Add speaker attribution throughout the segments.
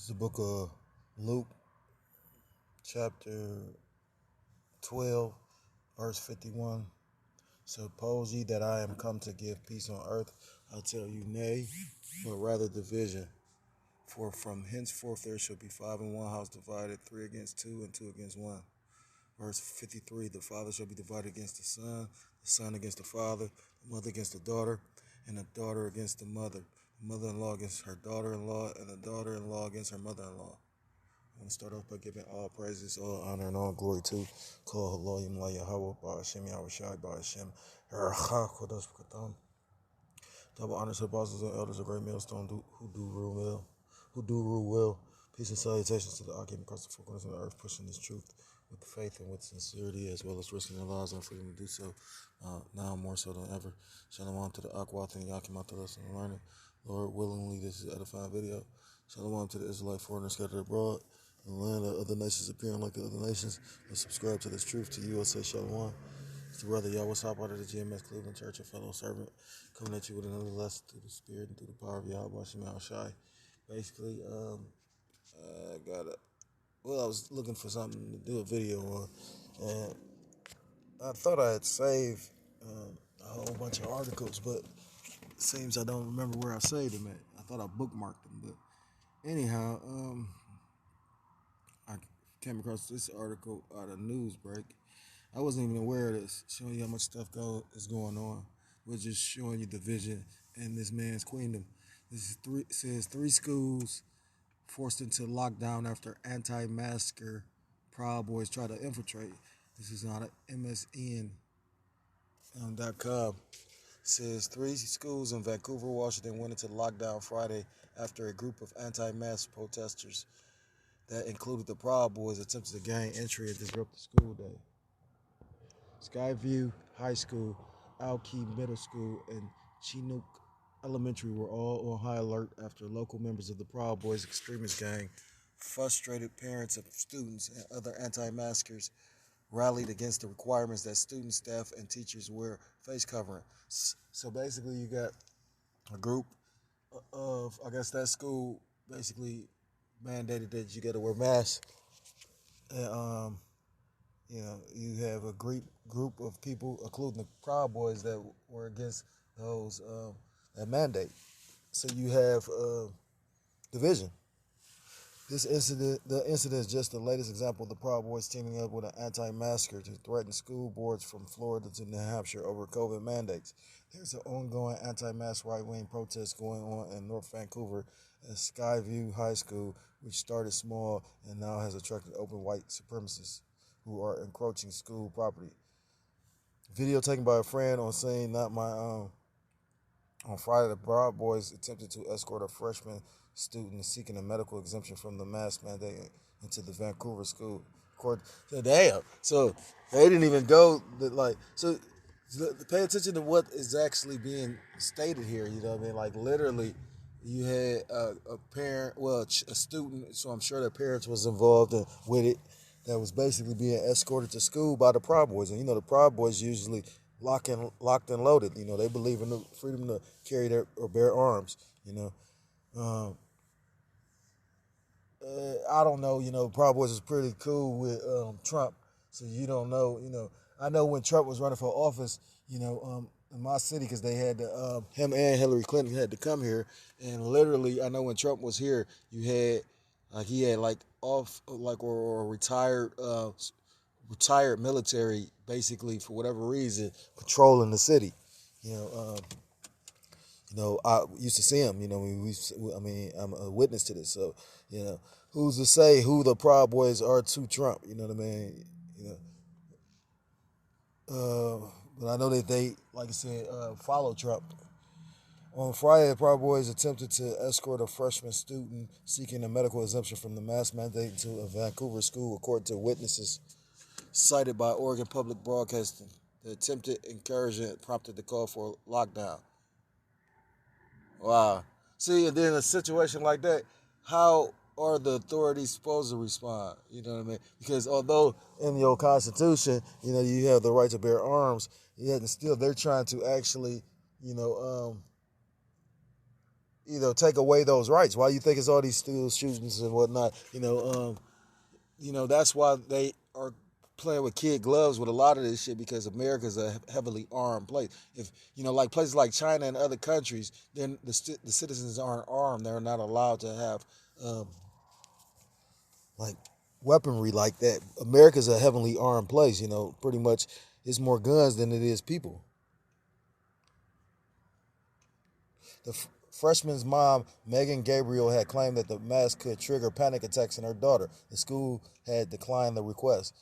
Speaker 1: It's the book of Luke, chapter 12, verse 51. Suppose ye that I am come to give peace on earth, I tell you nay, but rather division. For from henceforth there shall be five in one house divided, three against two, and two against one. Verse 53, the father shall be divided against the son against the father, the mother against the daughter, and the daughter against the mother, the mother-in-law against her daughter-in-law, and the daughter-in-law against her mother-in-law. I want to start off by giving all praises, all honor, and all glory to Kol Haloyim La Yahweh, Ba'ashem Yahushai, Ba'ashem Ercha Kodesh B'Katam. Double honors to apostles and elders of Great Millstone who do rule well. Peace and salutations to the occupant across the four corners of the earth, pushing this truth with faith and with sincerity, as well as risking their lives and freedom to do so, now more so than ever. Shalom to the Akwat and Yakim to listen and learning. Lord, willingly, this is an edifying video. Shalom to the Israelite foreigners scattered abroad, in the land of other nations appearing like the other nations, and subscribe to this truth. To you, I say Shalom. It's the brother Yahweh Sop out of the GMS Cleveland Church, a fellow servant, coming at you with another lesson through the Spirit and through the power of Yahweh Shema Shai. Basically, I was looking for something to do a video on, and I thought I had saved a whole bunch of articles, but it seems I don't remember where I saved them at. I thought I bookmarked them, but anyhow, I came across this article out of Newsbreak. I wasn't even aware of this, showing you how much stuff is going on. We're just showing you the vision in this man's queendom. Says three schools forced into lockdown after anti-masker Proud Boys try to infiltrate. This is not a MSN.com. Says three schools in Vancouver, Washington went into lockdown Friday after a group of anti-mask protesters that included the Proud Boys attempted to gain entry and disrupt the school day. Skyview High School, Alki Middle School, and Chinook Elementary were all on high alert after local members of the Proud Boys extremist gang, frustrated parents of students, and other anti-maskers rallied against the requirements that students, staff, and teachers wear face covering. So basically, you got a group of, I guess that school basically mandated that you got to wear masks, and you have a great group of people, including the Proud Boys, that were against those that mandate. So you have division. The incident is just the latest example of the Proud Boys teaming up with an anti-masker to threaten school boards from Florida to New Hampshire over COVID mandates. There's an ongoing anti-mask right-wing protest going on in North Vancouver at Skyview High School, which started small and now has attracted open white supremacists who are encroaching school property. Video taken by a friend on scene, not my own. On Friday, the Proud Boys attempted to escort a freshman student seeking a medical exemption from the mask mandate into the Vancouver school. Damn. So they didn't even go. So pay attention to what is actually being stated here. You know what I mean? Like literally, you had a parent, a student. So I'm sure their parents was involved with it. That was basically being escorted to school by the Proud Boys, and the Proud Boys usually locked and loaded. They believe in the freedom to carry or bear arms. I don't know. Proud Boys is pretty cool with Trump, so you don't know. I know when Trump was running for office, in my city, because they had him and Hillary Clinton had to come here, and literally, I know when Trump was here, he had or retired military, basically for whatever reason, patrolling the city. I used to see him. I'm a witness to this. So, who's to say who the Proud Boys are to Trump? You know what I mean? But I know that they, like I said, follow Trump. On Friday, the Proud Boys attempted to escort a freshman student seeking a medical exemption from the mask mandate to a Vancouver school, according to witnesses cited by Oregon Public Broadcasting. The attempted incursion prompted the call for a lockdown. Wow. See, and then in a situation like that, how are the authorities supposed to respond? You know what I mean? Because although in your Constitution, you have the right to bear arms, yet and still they're trying to actually, take away those rights. Why you think it's all these school shootings and whatnot? That's why they are playing with kid gloves with a lot of this shit because America's a heavily armed place. If like places like China and other countries, then the citizens aren't armed. They're not allowed to have um, like weaponry like that. America's a heavily armed place. Pretty much it's more guns than it is people. The freshman's mom, Megan Gabriel, had claimed that the mask could trigger panic attacks in her daughter. The school had declined the request.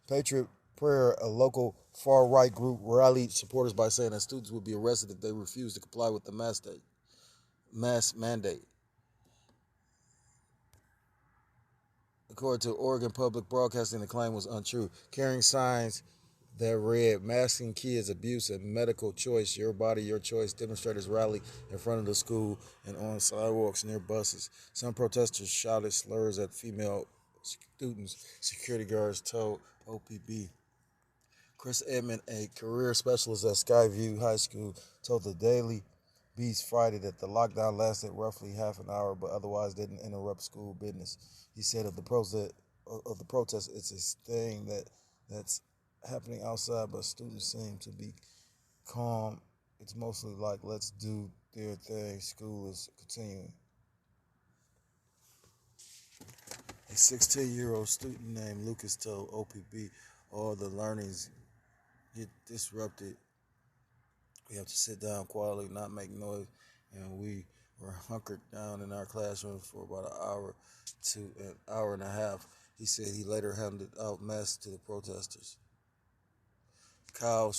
Speaker 1: Patriot Prayer, a local far right group, rallied supporters by saying that students would be arrested if they refused to comply with the mask mandate. According to Oregon Public Broadcasting, the claim was untrue. Carrying signs that read "Masking Kids Abuse and Medical Choice, Your Body, Your Choice," demonstrators rallied in front of the school and on sidewalks near buses. Some protesters shouted slurs at female students, security guards told OPB. Chris Edmond, a career specialist at Skyview High School, told the Daily Beast Friday that the lockdown lasted roughly half an hour, but otherwise didn't interrupt school business. He said of the protest, it's a thing that's happening outside, but students seem to be calm. It's mostly like let's do their thing. School is continuing. A 16-year-old student named Lucas told OPB all the learnings get disrupted. We have to sit down quietly, not make noise, and we were hunkered down in our classrooms for about an hour to an hour and a half. He said he later handed out masks to the protesters. Kyle,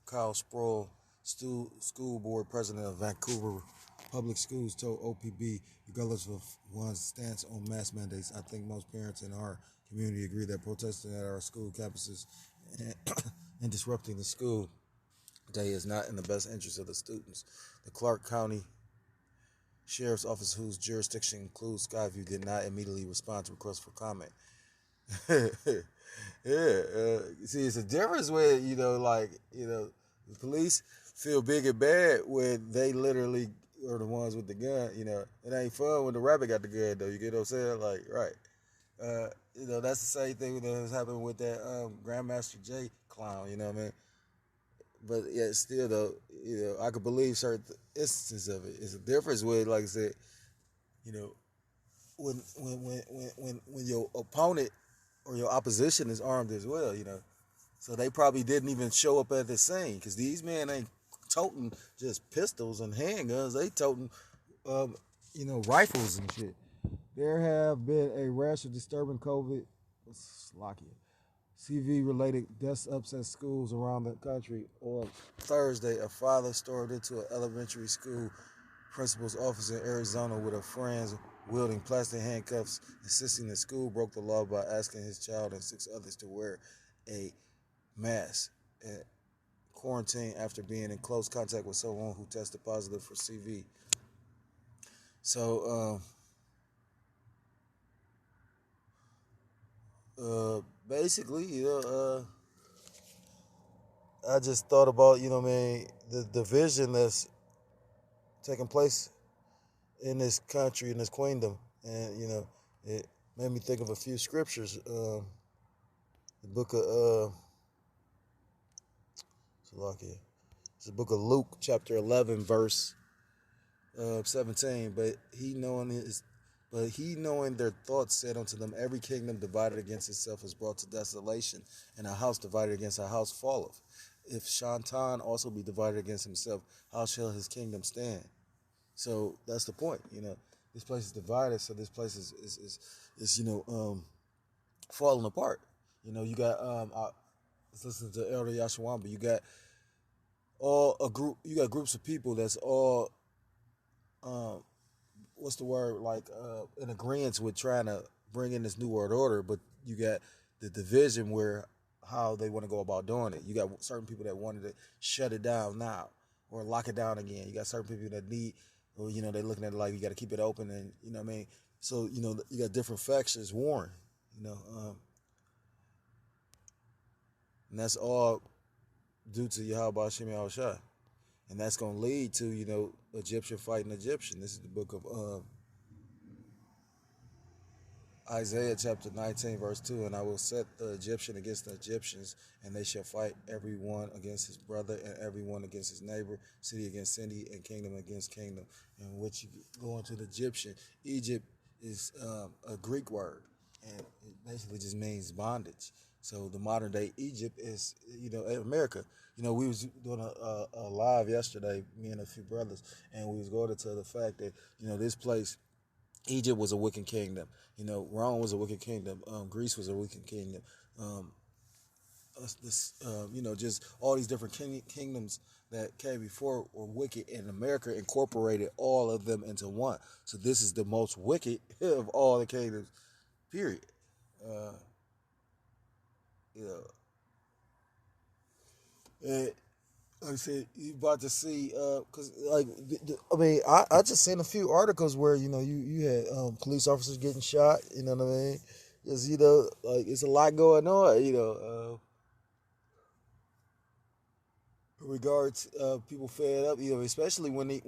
Speaker 1: Kyle Sproul, school board president of Vancouver Public Schools, told OPB, regardless of one's stance on mask mandates, I think most parents in our community agree that protesting at our school campuses and, and disrupting the school day is not in the best interest of the students. The Clark County Sheriff's Office, whose jurisdiction includes Skyview, did not immediately respond to requests for comment. Yeah, see, it's a difference when the police feel big and bad when they literally are the ones with the gun. It ain't fun when the rabbit got the gun though. You get what I'm saying? Like, right? That's the same thing that has happened with that Grandmaster J clown. You know what I mean? But yeah, still though, I could believe certain instances of it. It's a difference with, like I said, you know, when your opponent or your opposition is armed as well. So they probably didn't even show up at the scene because these men ain't toting just pistols and handguns. They toting, rifles and shit. There have been a rash of disturbing COVID, Slovakia, CV related deaths upset schools around the country. On Thursday, a father stormed into an elementary school principal's office in Arizona with her friends wielding plastic handcuffs, insisting the school broke the law by asking his child and 6 others to wear a mask and quarantine after being in close contact with someone who tested positive for CV. So, basically, I just thought about, the division that's taking place in this country, in this queendom. And, it made me think of a few scriptures. The book of, it's the book of Luke, chapter 11, verse 17. But he knowing their thoughts said unto them, every kingdom divided against itself is brought to desolation, and a house divided against a house falleth. If Shantan also be divided against himself, how shall his kingdom stand? So that's the point. This place is divided, so this place is falling apart. You got let's listen to Elder Yashawamba. You got you got groups of people that's all um what's the word, like in agreement with trying to bring in this new world order, but you got the division where how they want to go about doing it. You got certain people that wanted to shut it down now or lock it down again. You got certain people that need, or they're looking at it like you got to keep it open, and what I mean. So you got different factions warring, and that's all due to Yahweh Shem Shai. And that's going to lead to, Egyptian fighting Egyptian. This is the book of Isaiah chapter 19, verse 2. And I will set the Egyptian against the Egyptians, and they shall fight every one against his brother, and every one against his neighbor, city against city, and kingdom against kingdom. And which you go into the Egyptian. Egypt is a Greek word, and it basically just means bondage. So the modern day Egypt is, America. We was doing a live yesterday, me and a few brothers, and we was going into the fact that, this place, Egypt was a wicked kingdom. Rome was a wicked kingdom. Greece was a wicked kingdom. Just all these different kingdoms that came before were wicked, and America incorporated all of them into one. So this is the most wicked of all the kingdoms, period. You know, and like I said, you about to see, cause like, I just seen a few articles where you had police officers getting shot. You know what I mean? Cause like it's a lot going on. Regards people fed up, especially when they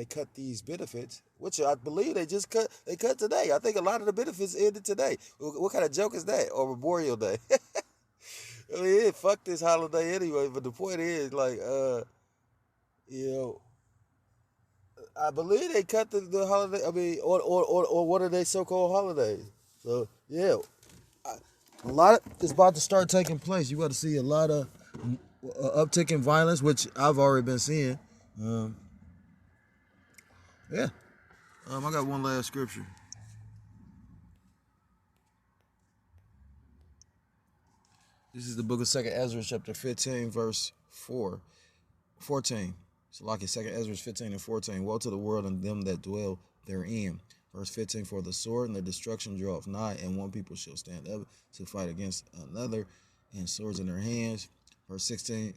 Speaker 1: cut these benefits, which I believe they just cut. They cut today. I think a lot of the benefits ended today. What kind of joke is that? Or Memorial Day? I mean, fuck this holiday anyway. But the point is, like, I believe they cut the holiday. I mean, or what are they so-called holidays? So yeah, a lot is about to start taking place. You got to see a lot of uptick in violence, which I've already been seeing. Yeah. I got one last scripture. This is the book of 2nd Ezra, chapter 15, verse 14. So like it, 2nd Ezra 15 and 14. Woe to the world and them that dwell therein. Verse 15, for the sword and the destruction draweth nigh, and one people shall stand up to fight against another, and swords in their hands. Verse 16,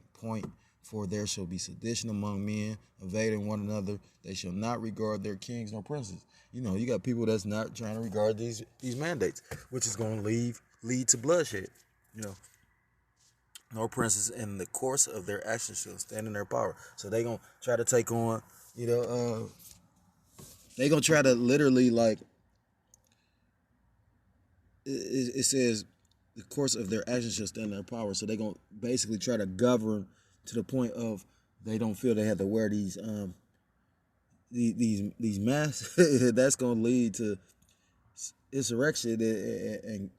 Speaker 1: for there shall be sedition among men, evading one another. They shall not regard their kings nor princes. You got people that's not trying to regard these mandates, which is going to lead to bloodshed. Nor princes in the course of their actions shall stand in their power. So they going to try to take on, they going to try to literally, like, it says, the course of their actions shall stand in their power. So they going to basically try to govern to the point of they don't feel they have to wear these masks. That's going to lead to insurrection and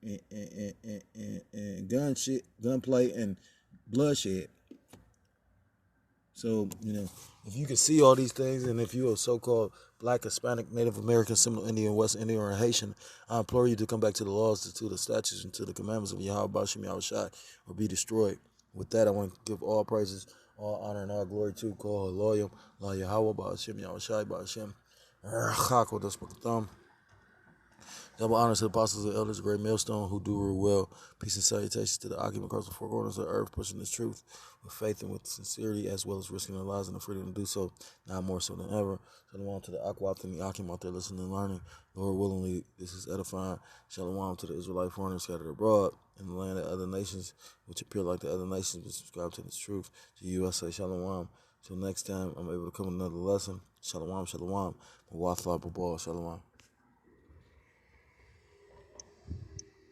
Speaker 1: gunplay and bloodshed. So if you can see all these things, and if you're a so-called Black, Hispanic, Native American, Seminole Indian, West Indian, or Haitian, I implore you to come back to the laws, to the statutes, and to the commandments of Yahweh Bashim Yahushai, or be destroyed. With that, I want to give all praises, all honor, and all glory to Kol Haloyim, La Yahweh Bashim Yahushai Bashim Chakot Thumb. Double honors to the apostles and elders, a great millstone who do rule well. Peace and salutations to the occupant across the four corners of the earth, pushing this truth with faith and with sincerity, as well as risking their lives and the freedom to do so, now more so than ever. Shalom to the Akwat and the Akim out there listening and learning. Lord willingly, this is edifying. Shalom to the Israelite foreigners scattered abroad in the land of other nations, which appear like the other nations, but subscribe to this truth. To you, I say shalom. Till next time, I'm able to come with another lesson. Shalom, shalom. Shalom.